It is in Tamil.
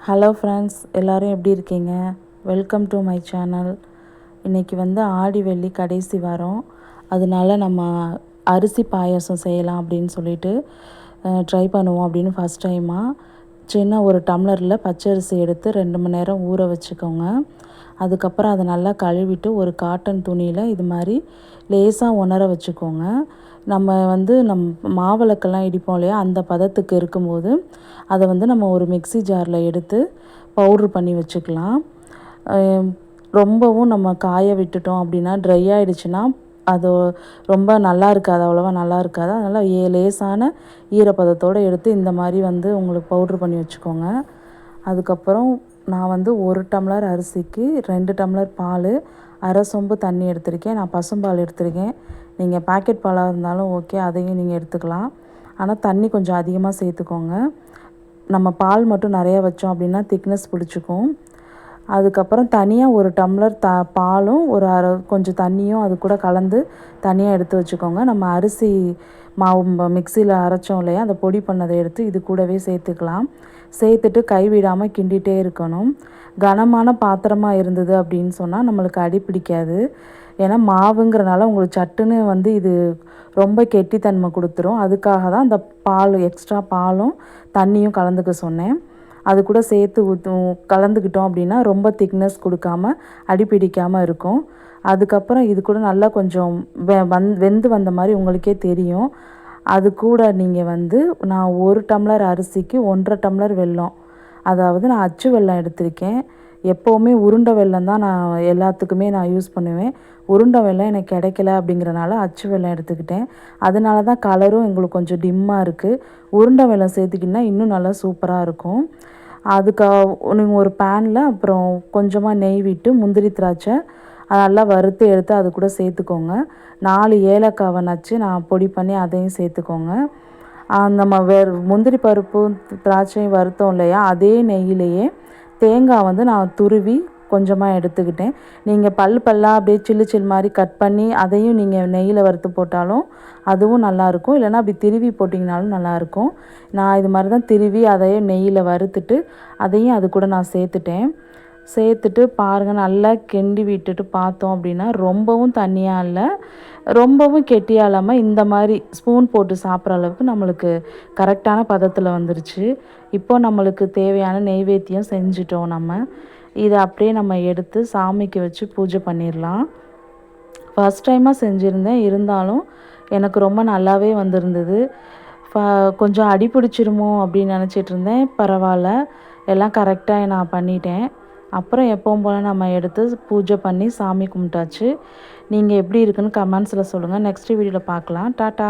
ஹலோ ஃப்ரெண்ட்ஸ், எல்லோரும் எப்படி இருக்கீங்க? Welcome to my channel. இன்றைக்கி ஆடி வெள்ளி கடைசி வாரம், அதனால நம்ம அரிசி பாயாசம் செய்யலாம் அப்படின்னு சொல்லிட்டு ட்ரை பண்ணுவோம் அப்படின்னு ஃபஸ்ட் டைமாக சின்ன ஒரு டம்ளரில் பச்சரிசி எடுத்து 2 மணி நேரம் ஊற வச்சுக்கோங்க. அதுக்கப்புறம் அதை நல்லா கழுவிட்டு ஒரு காட்டன் துணியில் இது மாதிரி லேசாக உணர வச்சுக்கோங்க. நம்ம மாவிளக்கெல்லாம் இடிப்போம் இல்லையா, அந்த பதத்துக்கு இருக்கும்போது அதை நம்ம ஒரு மிக்ஸி ஜாரில் எடுத்து பவுட்ரு பண்ணி வச்சுக்கலாம். ரொம்பவும் நம்ம காய விட்டுட்டோம் அப்படின்னா ட்ரை ஆகிடுச்சுன்னா அது ரொம்ப நல்லா இருக்காது, அவ்வளோவா நல்லா இருக்காது. அதனால் லேசான ஈரப்பதத்தோடு எடுத்து இந்த மாதிரி உங்களுக்கு பவுட்ரு பண்ணி வச்சுக்கோங்க. அதுக்கப்புறம் நான் 1 டம்ளர் அரிசிக்கு 2 டம்ளர் பால், அரை சொம்பு தண்ணி எடுத்திருக்கேன். நான் பசும்பால் எடுத்திருக்கேன். நீங்கள் பாக்கெட் பாலாக இருந்தாலும் ஓகே, அதையும் நீங்கள் எடுத்துக்கலாம். ஆனால் தண்ணி கொஞ்சம் அதிகமாக சேர்த்துக்கோங்க. நம்ம பால் மட்டும் நிறையா வச்சோம் அப்படின்னா திக்னஸ் பிடிச்சிக்கும். அதுக்கப்புறம் தனியாக 1 டம்ளர் பாலும் கொஞ்சம் தண்ணியும் அது கூட கலந்து தனியாக எடுத்து வச்சுக்கோங்க. நம்ம அரிசி மாவு மிக்சியில் அரைச்சோம் இல்லையா, அந்த பொடி பண்ணதை எடுத்து இது கூடவே சேர்த்துக்கலாம். சேர்த்துட்டு கைவிடாமல் கிண்டிகிட்டே இருக்கணும். கனமான பாத்திரமாக இருந்தது அப்படின்னு சொன்னால் நம்மளுக்கு அடி பிடிக்காது. ஏன்னா மாவுங்கிறனால உங்களுக்கு சட்டுன்னு இது ரொம்ப கெட்டித்தன்மை கொடுத்துரும். அதுக்காக தான் அந்த எக்ஸ்ட்ரா பாலும் தண்ணியும் கலந்துக்க சொன்னேன். அது கூட சேர்த்து கலந்துக்கிட்டோம் அப்படின்னா ரொம்ப திக்னஸ் கொடுக்காம அடி பிடிக்காமல் இருக்கும். அதுக்கப்புறம் இது கூட நல்லா கொஞ்சம் வெந்து வந்த மாதிரி உங்களுக்கே தெரியும். அது கூட நீங்கள் நான் 1 டம்ளர் அரிசிக்கு 1.5 டம்ளர் வெல்லம், அதாவது நான் அச்சு வெல்லம் எடுத்திருக்கேன். எப்போவுமே உருண்டை வெல்லம் தான் நான் எல்லாத்துக்குமே யூஸ் பண்ணுவேன். உருண்டை வெல்லம் எனக்கு கிடைக்கல அப்படிங்கிறனால அச்சு வெல்லம் எடுத்துக்கிட்டேன். அதனால தான் கலரும் எங்களுக்கு கொஞ்சம் டிம்மாக இருக்குது. உருண்டை வெல்லம் சேர்த்துக்கிட்டிங்கன்னா இன்னும் நல்லா சூப்பராக இருக்கும். அதுக்கு நீங்கள் ஒரு பேனில் அப்புறம் கொஞ்சமாக நெய் விட்டு முந்திரி திராட்சை நல்லா வறுத்து எடுத்து அது கூட சேர்த்துக்கோங்க. 4 ஏலக்காவை நச்சு நான் பொடி பண்ணி அதையும் சேர்த்துக்கோங்க. நம்ம முந்திரி பருப்பு திராட்சையும் வறுத்தோம் இல்லையா, அதே நெய்யிலேயே தேங்காய் நான் துருவி கொஞ்சமாக எடுத்துக்கிட்டேன். நீங்கள் பல்லாக அப்படியே சில்லு மாதிரி கட் பண்ணி அதையும் நீங்கள் நெய்யில் வறுத்து போட்டாலும் அதுவும் நல்லாயிருக்கும். இல்லைனா அப்படி திருவி போட்டிங்கனாலும் நல்லாயிருக்கும். நான் இது மாதிரி தான் திருவி அதையும் நெய்யில் வறுத்துட்டு அதையும் அது கூட நான் சேர்த்துட்டு பாருங்கள், நல்லா கிண்டி விட்டுட்டு பார்த்தோம் அப்படின்னா ரொம்பவும் தண்ணியாக இல்லை, ரொம்பவும் கெட்டியாக இல்லாமல் இந்த மாதிரி ஸ்பூன் போட்டு சாப்பிட்ற அளவுக்கு நம்மளுக்கு கரெக்டான பதத்தில் வந்துருச்சு. இப்போ நம்மளுக்கு தேவையான நெய்வேத்தியம் செஞ்சிட்டோம். இதை அப்படியே நம்ம எடுத்து சாமிக்கு வச்சு பூஜை பண்ணிடலாம். ஃபஸ்ட் டைமாக செஞ்சுருந்தேன், இருந்தாலும் எனக்கு ரொம்ப நல்லாவே வந்திருந்தது. கொஞ்சம் அடி பிடிச்சிருமோ அப்படின்னு நினச்சிட்டு இருந்தேன். பரவாயில்ல, எல்லாம் கரெக்டாக நான் பண்ணிட்டேன். அப்புறம் எப்பவும் போல் நம்ம எடுத்து பூஜை பண்ணி சாமி கும்பிட்டாச்சு. நீங்கள் எப்படி இருக்குன்னு கமெண்ட்ஸில் சொல்லுங்கள். நெக்ஸ்ட் வீடியோவில் பார்க்கலாம். டாட்டா.